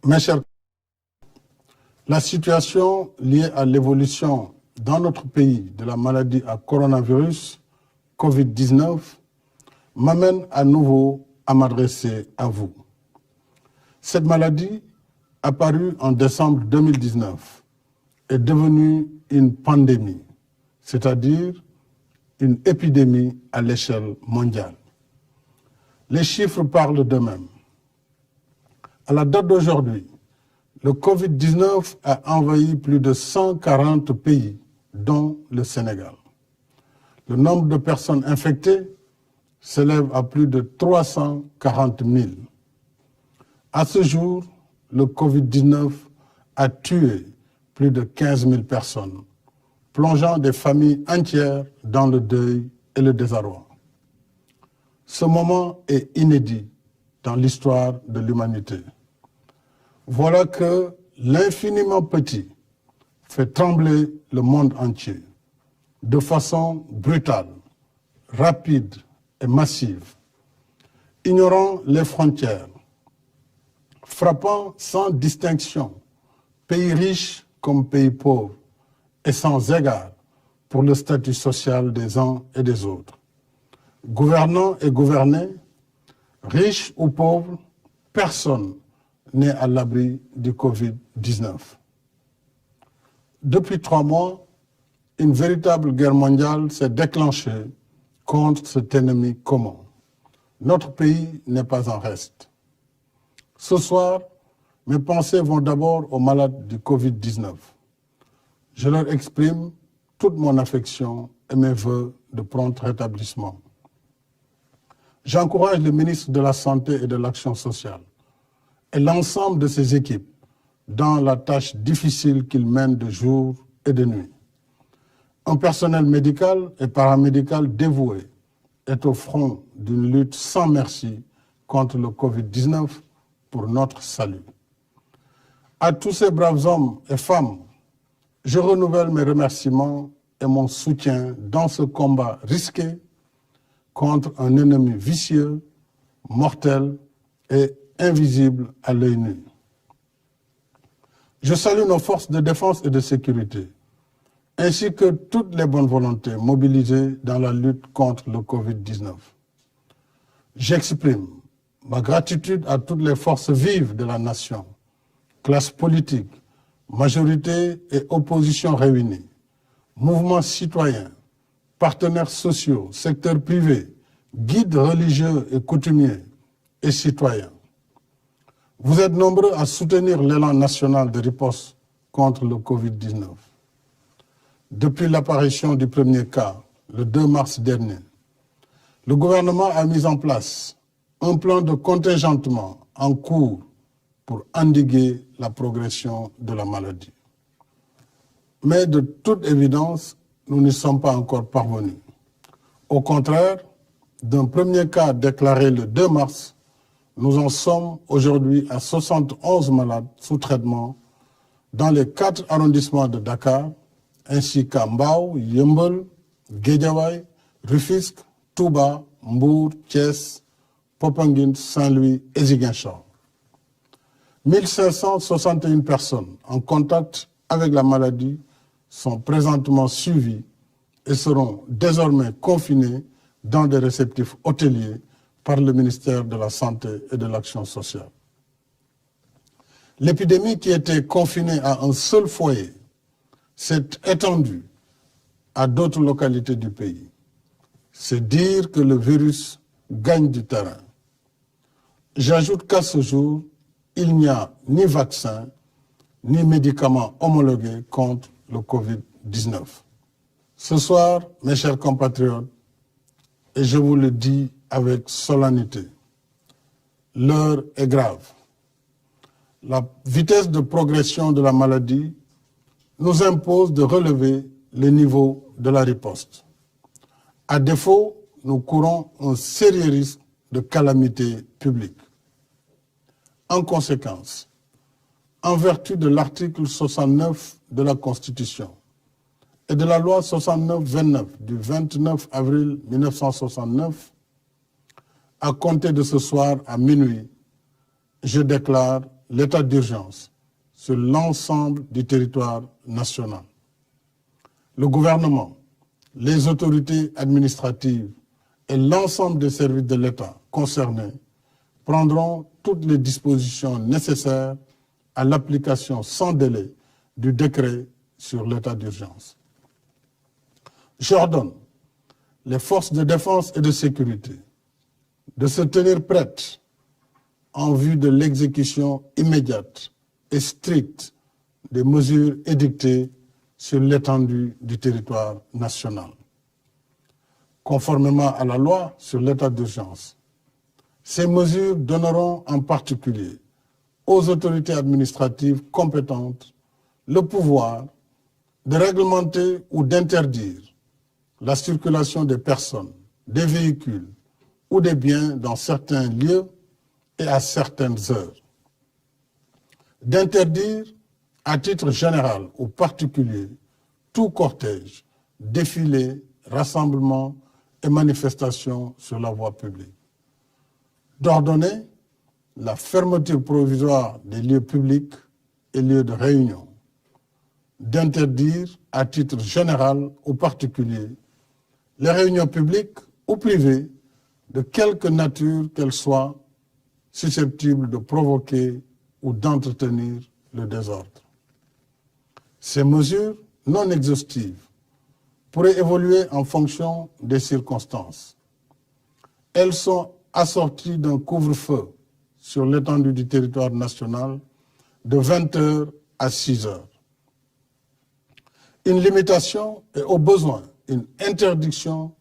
Mes chers collègues, la situation liée à l'évolution dans notre pays de la maladie à coronavirus, Covid-19, m'amène à nouveau à m'adresser à vous. Cette maladie, apparue en décembre 2019, est devenue une pandémie, c'est-à-dire une épidémie à l'échelle mondiale. Les chiffres parlent d'eux-mêmes. À la date d'aujourd'hui, le Covid-19 a envahi plus de 140 pays, dont le Sénégal. Le nombre de personnes infectées s'élève à plus de 340 000. À ce jour, le Covid-19 a tué plus de 15 000 personnes, plongeant des familles entières dans le deuil et le désarroi. Ce moment est inédit dans l'histoire de l'humanité. Voilà que l'infiniment petit fait trembler le monde entier de façon brutale, rapide et massive, ignorant les frontières, frappant sans distinction pays riches comme pays pauvres et sans égard pour le statut social des uns et des autres. Gouvernants et gouvernés, riches ou pauvres, personne n'est à l'abri du Covid-19. Depuis 3 mois, une véritable guerre mondiale s'est déclenchée contre cet ennemi commun. Notre pays n'est pas en reste. Ce soir, mes pensées vont d'abord aux malades du Covid-19. Je leur exprime toute mon affection et mes vœux de prompt rétablissement. J'encourage le ministre de la Santé et de l'Action sociale et l'ensemble de ses équipes dans la tâche difficile qu'ils mènent de jour et de nuit. Un personnel médical et paramédical dévoué est au front d'une lutte sans merci contre le Covid-19 pour notre salut. À tous ces braves hommes et femmes, je renouvelle mes remerciements et mon soutien dans ce combat risqué contre un ennemi vicieux, mortel et invisible à l'œil nu. Je salue nos forces de défense et de sécurité, ainsi que toutes les bonnes volontés mobilisées dans la lutte contre le Covid-19. J'exprime ma gratitude à toutes les forces vives de la nation, classes politiques, majorité et opposition réunies, mouvements citoyens, partenaires sociaux, secteur privé, guides religieux et coutumiers et citoyens. Vous êtes nombreux à soutenir l'élan national de riposte contre le Covid-19. Depuis l'apparition du premier cas, le 2 mars dernier, le gouvernement a mis en place un plan de contingentement en cours pour endiguer la progression de la maladie. Mais de toute évidence, nous n'y sommes pas encore parvenus. Au contraire, d'un premier cas déclaré le 2 mars, nous en sommes aujourd'hui à 71 malades sous traitement dans les 4 arrondissements de Dakar, ainsi qu'à Mbao, Yeumbeul, Guédiawaye, Rufisque, Touba, Mbour, Thiès, Popenguine, Saint-Louis et Ziguinchor. 1561 personnes en contact avec la maladie sont présentement suivies et seront désormais confinées dans des réceptifs hôteliers par le ministère de la Santé et de l'Action sociale. L'épidémie qui était confinée à un seul foyer s'est étendue à d'autres localités du pays. C'est dire que le virus gagne du terrain. J'ajoute qu'à ce jour, il n'y a ni vaccin, ni médicaments homologués contre le Covid-19. Ce soir, mes chers compatriotes, et je vous le dis avec solennité, l'heure est grave. La vitesse de progression de la maladie nous impose de relever le niveau de la riposte. À défaut, nous courons un sérieux risque de calamité publique. En conséquence, en vertu de l'article 69 de la Constitution et de la loi 69-29 du 29 avril 1969, à compter de ce soir à minuit, je déclare l'état d'urgence sur l'ensemble du territoire national. Le gouvernement, les autorités administratives et l'ensemble des services de l'État concernés prendront toutes les dispositions nécessaires à l'application sans délai du décret sur l'état d'urgence. J'ordonne les forces de défense et de sécurité de se tenir prêtes en vue de l'exécution immédiate et stricte des mesures édictées sur l'étendue du territoire national. Conformément à la loi sur l'état d'urgence, ces mesures donneront en particulier aux autorités administratives compétentes le pouvoir de réglementer ou d'interdire la circulation des personnes, des véhicules ou des biens dans certains lieux et à certaines heures. D'interdire à titre général ou particulier tout cortège, défilé, rassemblement et manifestation sur la voie publique. D'ordonner la fermeture provisoire des lieux publics et lieux de réunion. D'interdire à titre général ou particulier les réunions publiques ou privées de quelque nature qu'elles soient susceptibles de provoquer ou d'entretenir le désordre. Ces mesures non exhaustives pourraient évoluer en fonction des circonstances. Elles sont assorties d'un couvre-feu sur l'étendue du territoire national de 20h à 6h. Une limitation et au besoin une interdiction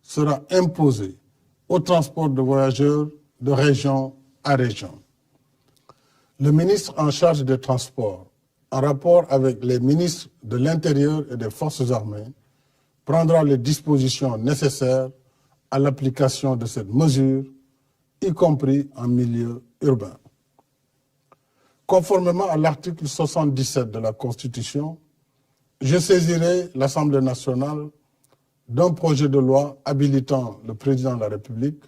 sera imposée au transport de voyageurs de région à région. Le ministre en charge des Transports, en rapport avec les ministres de l'Intérieur et des Forces armées, prendra les dispositions nécessaires à l'application de cette mesure, y compris en milieu urbain. Conformément à l'article 77 de la Constitution, je saisirai l'Assemblée nationale d'un projet de loi habilitant le président de la République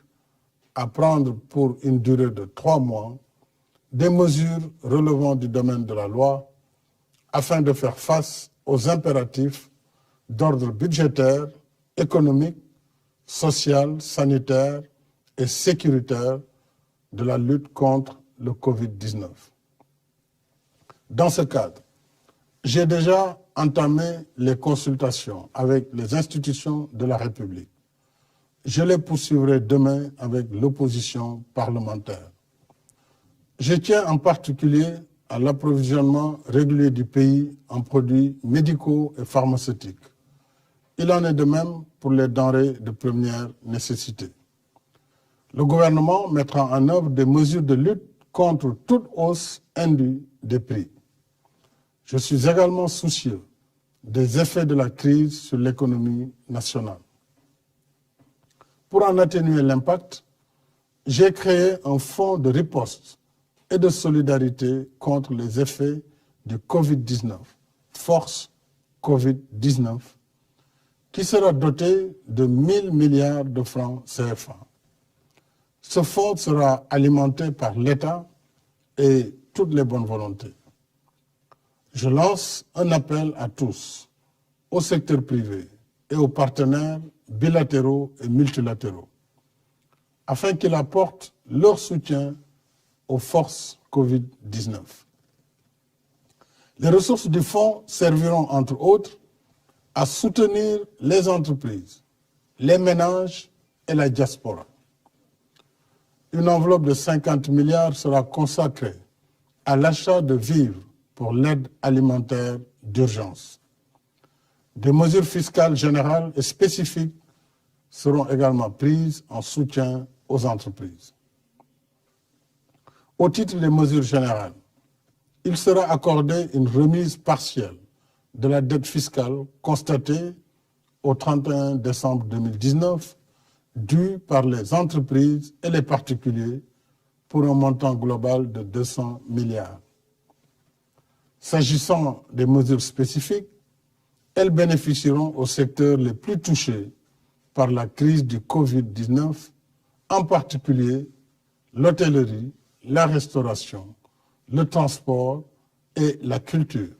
à prendre pour une durée de 3 mois des mesures relevant du domaine de la loi afin de faire face aux impératifs d'ordre budgétaire, économique, social, sanitaire et sécuritaire de la lutte contre le Covid-19. Dans ce cadre, j'ai déjà entamé les consultations avec les institutions de la République. Je les poursuivrai demain avec l'opposition parlementaire. Je tiens en particulier à l'approvisionnement régulier du pays en produits médicaux et pharmaceutiques. Il en est de même pour les denrées de première nécessité. Le gouvernement mettra en œuvre des mesures de lutte contre toute hausse indue des prix. Je suis également soucieux des effets de la crise sur l'économie nationale. Pour en atténuer l'impact, j'ai créé un fonds de riposte et de solidarité contre les effets du Covid-19, Force Covid-19, qui sera doté de 1 000 milliards de francs CFA. Ce fonds sera alimenté par l'État et toutes les bonnes volontés. Je lance un appel à tous, au secteur privé et aux partenaires bilatéraux et multilatéraux, afin qu'ils apportent leur soutien aux forces Covid-19. Les ressources du fonds serviront, entre autres, à soutenir les entreprises, les ménages et la diaspora. Une enveloppe de 50 milliards sera consacrée à l'achat de vivres pour l'aide alimentaire d'urgence. Des mesures fiscales générales et spécifiques seront également prises en soutien aux entreprises. Au titre des mesures générales, il sera accordé une remise partielle de la dette fiscale constatée au 31 décembre 2019, due par les entreprises et les particuliers pour un montant global de 200 milliards. S'agissant des mesures spécifiques, elles bénéficieront aux secteurs les plus touchés par la crise du Covid-19, en particulier l'hôtellerie, la restauration, le transport et la culture.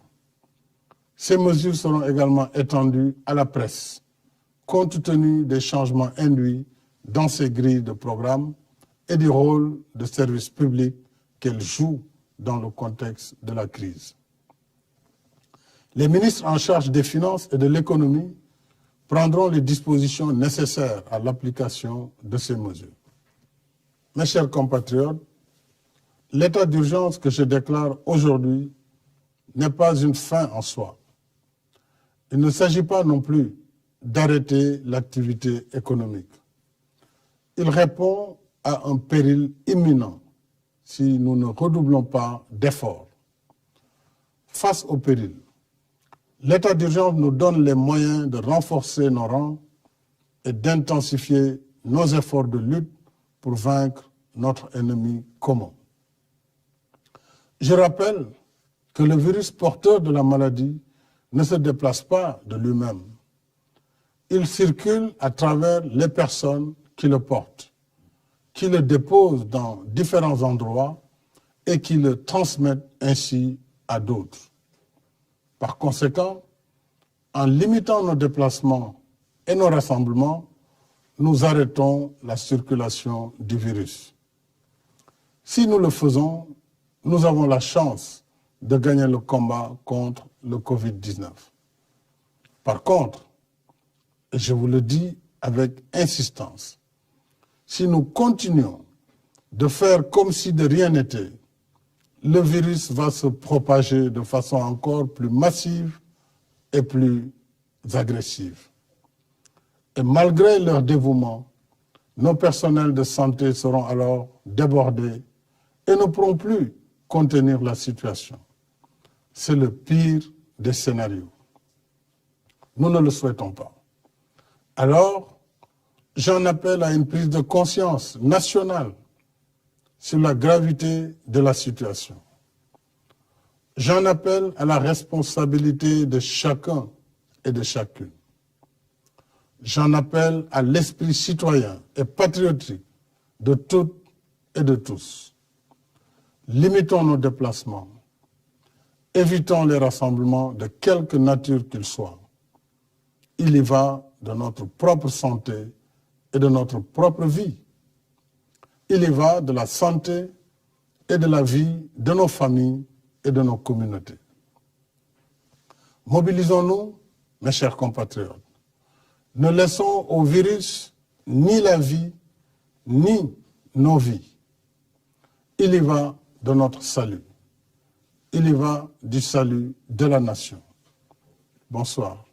Ces mesures seront également étendues à la presse, compte tenu des changements induits dans ces grilles de programme et du rôle de service public qu'elles jouent dans le contexte de la crise. Les ministres en charge des finances et de l'économie prendront les dispositions nécessaires à l'application de ces mesures. Mes chers compatriotes, l'état d'urgence que je déclare aujourd'hui n'est pas une fin en soi. Il ne s'agit pas non plus d'arrêter l'activité économique. Il répond à un péril imminent si nous ne redoublons pas d'efforts. Face au péril, l'état d'urgence nous donne les moyens de renforcer nos rangs et d'intensifier nos efforts de lutte pour vaincre notre ennemi commun. Je rappelle que le virus porteur de la maladie ne se déplace pas de lui-même. Il circule à travers les personnes qui le portent, qui le déposent dans différents endroits et qui le transmettent ainsi à d'autres. Par conséquent, en limitant nos déplacements et nos rassemblements, nous arrêtons la circulation du virus. Si nous le faisons, nous avons la chance de gagner le combat contre le Covid-19. Par contre, et je vous le dis avec insistance, si nous continuons de faire comme si de rien n'était, le virus va se propager de façon encore plus massive et plus agressive. Et malgré leur dévouement, nos personnels de santé seront alors débordés et ne pourront plus contenir la situation. C'est le pire des scénarios. Nous ne le souhaitons pas. Alors, j'en appelle à une prise de conscience nationale sur la gravité de la situation. J'en appelle à la responsabilité de chacun et de chacune. J'en appelle à l'esprit citoyen et patriotique de toutes et de tous. Limitons nos déplacements. Évitons les rassemblements de quelque nature qu'ils soient. Il y va de notre propre santé et de notre propre vie. Il y va de la santé et de la vie de nos familles et de nos communautés. Mobilisons-nous, mes chers compatriotes. Ne laissons au virus ni la vie, ni nos vies. Il y va de notre salut. Il y va du salut de la nation. Bonsoir.